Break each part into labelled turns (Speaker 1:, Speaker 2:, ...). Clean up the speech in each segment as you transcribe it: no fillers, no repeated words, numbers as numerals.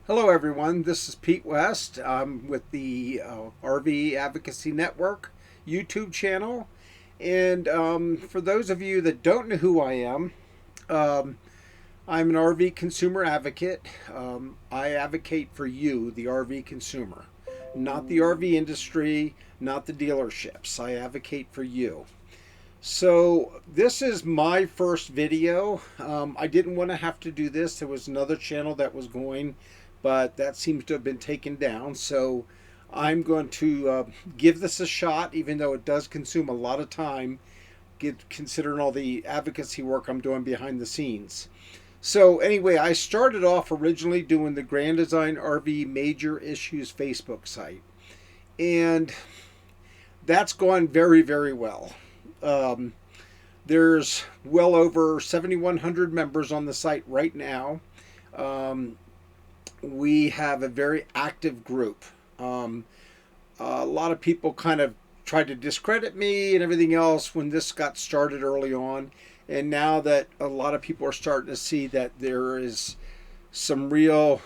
Speaker 1: Hello, everyone. This is Pete West. I'm with the RV Advocacy Network YouTube channel. And for those of you that don't know who I am, um, I'm an RV consumer advocate. I advocate for you, the RV consumer, not the RV industry, not the dealerships. I advocate for you. So this is my first video. I didn't want to have to do this. There was another channel that was going, but that seems to have been taken down. So I'm going to give this a shot, even though it does consume a lot of time, considering all the advocacy work I'm doing behind the scenes. So anyway, I started off originally doing the Grand Design RV Major Issues Facebook site, and that's gone very, very well. Um, there's well over 7,100 members on the site right now. Um, we have a very active group. A lot of people kind of tried to discredit me and everything else when this got started early on. And now that a lot of people are starting to see that there is some real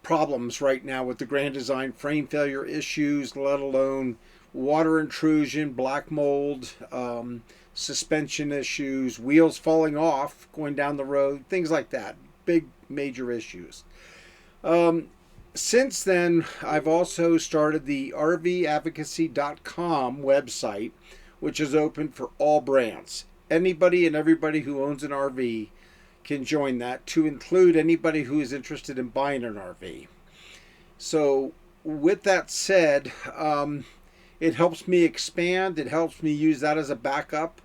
Speaker 1: problems right now with the Grand Design frame failure issues, let alone water intrusion, black mold, suspension issues, wheels falling off going down the road, things like that. Big major issues. Since then, I've also started the RVadvocacy.com website, which is open for all brands. Anybody and everybody who owns an RV can join that, to include anybody who is interested in buying an RV. So with that said, it helps me expand. It helps me use that as a backup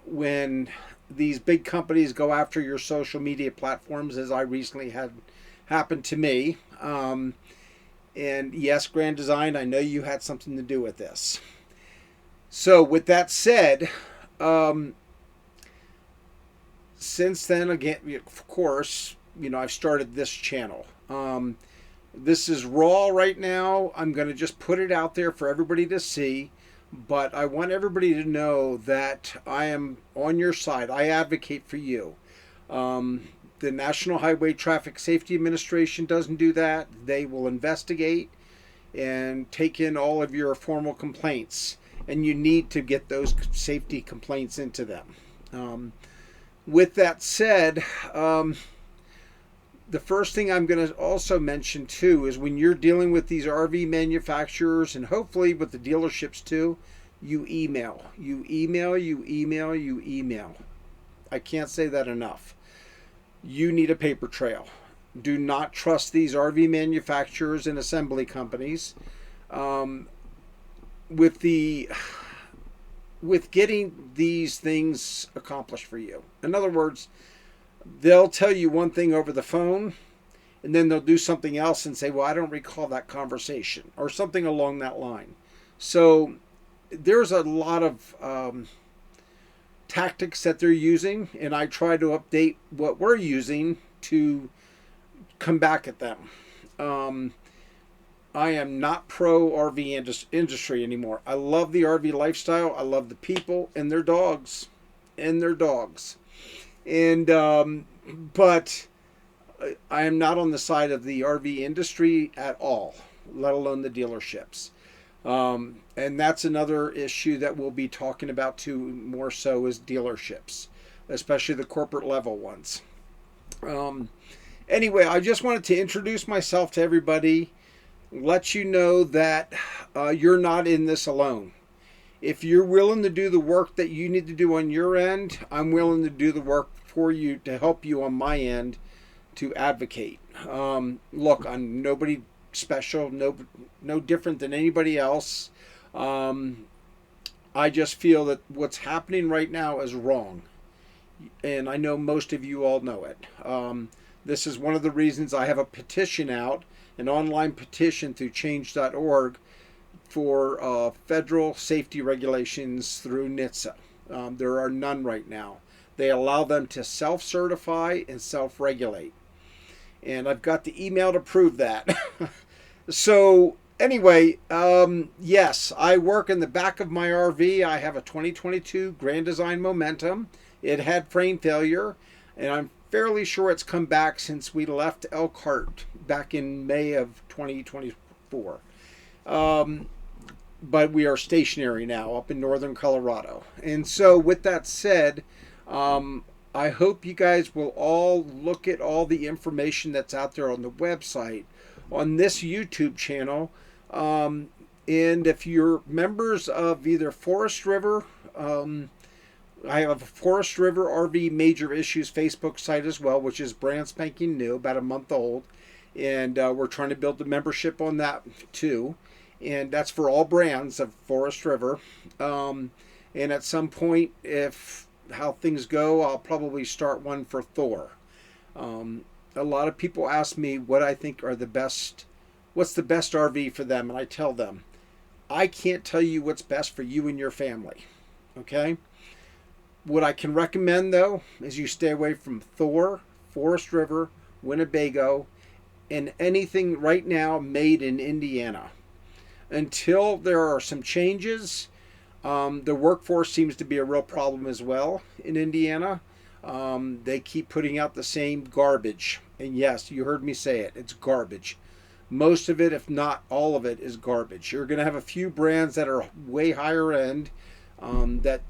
Speaker 1: when these big companies go after your social media platforms, as I recently had happened to me. And yes, Grand Design, I know you had something to do with this. So with that said, since then, again, of course, I've started this channel. This is raw right now. I'm going to just put it out there for everybody to see. But I want everybody to know that I am on your side. I advocate for you. The National Highway Traffic Safety Administration doesn't do that. They will investigate and take in all of your formal complaints. And you need to get those safety complaints into them. With that said, the first thing I'm going to also mention too is when you're dealing with these RV manufacturers, and hopefully with the dealerships too, you email. I can't say that enough. You need a paper trail. Do not trust these RV manufacturers and assembly companies with getting these things accomplished for you. In other words, they'll tell you one thing over the phone, and then they'll do something else and say, well, I don't recall that conversation, or something along that line. So there's a lot of tactics that they're using, and I try to update what we're using to come back at them. I am not pro RV industry anymore. I love the RV lifestyle. I love the people and their dogs. And but I am not on the side of the RV industry at all, let alone the dealerships. And that's another issue that we'll be talking about too, more so, is dealerships, especially the corporate level ones. Anyway, I just wanted to introduce myself to everybody, let you know that you're not in this alone. If you're willing to do the work that you need to do on your end, I'm willing to do the work for you to help you on my end to advocate. Look, I'm nobody special, no different than anybody else. I just feel that what's happening right now is wrong. And I know most of you all know it. This is one of the reasons I have a petition out, an online petition through change.org for federal safety regulations through NHTSA. There are none right now. They allow them to self-certify and self-regulate. And I've got the email to prove that. So anyway, yes, I work in the back of my RV. I have a 2022 Grand Design Momentum. It had frame failure, and I'm fairly sure it's come back since we left Elkhart back in May of 2024. But we are stationary now up in northern Colorado. And so with that said, I hope you guys will all look at all the information that's out there on the website, on this YouTube channel. And if you're members of either Forest River, I have a Forest River RV Major Issues Facebook site as well, which is brand spanking new, about a month old. And we're trying to build the membership on that too. And that's for all brands of Forest River. And at some point, if how things go, I'll probably start one for Thor. A lot of people ask me what I think are the best, what's the best RV for them, and I tell them, I can't tell you what's best for you and your family. Okay? What I can recommend, though, is you stay away from Thor, Forest River, Winnebago, and anything right now made in Indiana. Until there are some changes, the workforce seems to be a real problem as well in Indiana. They keep putting out the same garbage. And yes, you heard me say it. It's garbage. Most of it, if not all of it, is garbage. You're going to have a few brands that are way higher end, that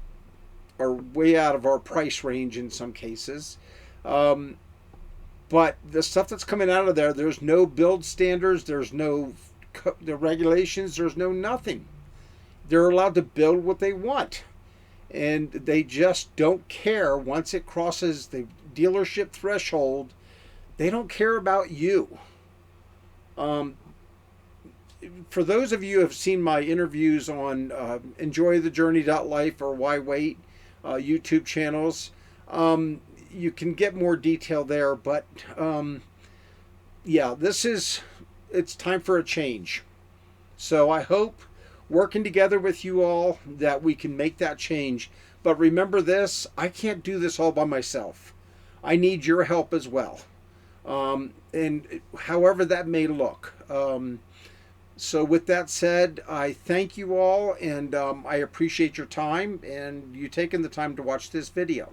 Speaker 1: are way out of our price range in some cases. But the stuff that's coming out of there, there's no build standards, there's no the regulations, there's no nothing. They're allowed to build what they want, and they just don't care. Once it crosses the dealership threshold, they don't care about you. For those of you who have seen my interviews on enjoythejourney.life or Why Wait YouTube channels, you can get more detail there. But yeah, it's time for a change. So I hope, working together with you all, that we can make that change. But remember this, I can't do this all by myself. I need your help as well. And however that may look. So with that said, I thank you all, and I appreciate your time and you taking the time to watch this video.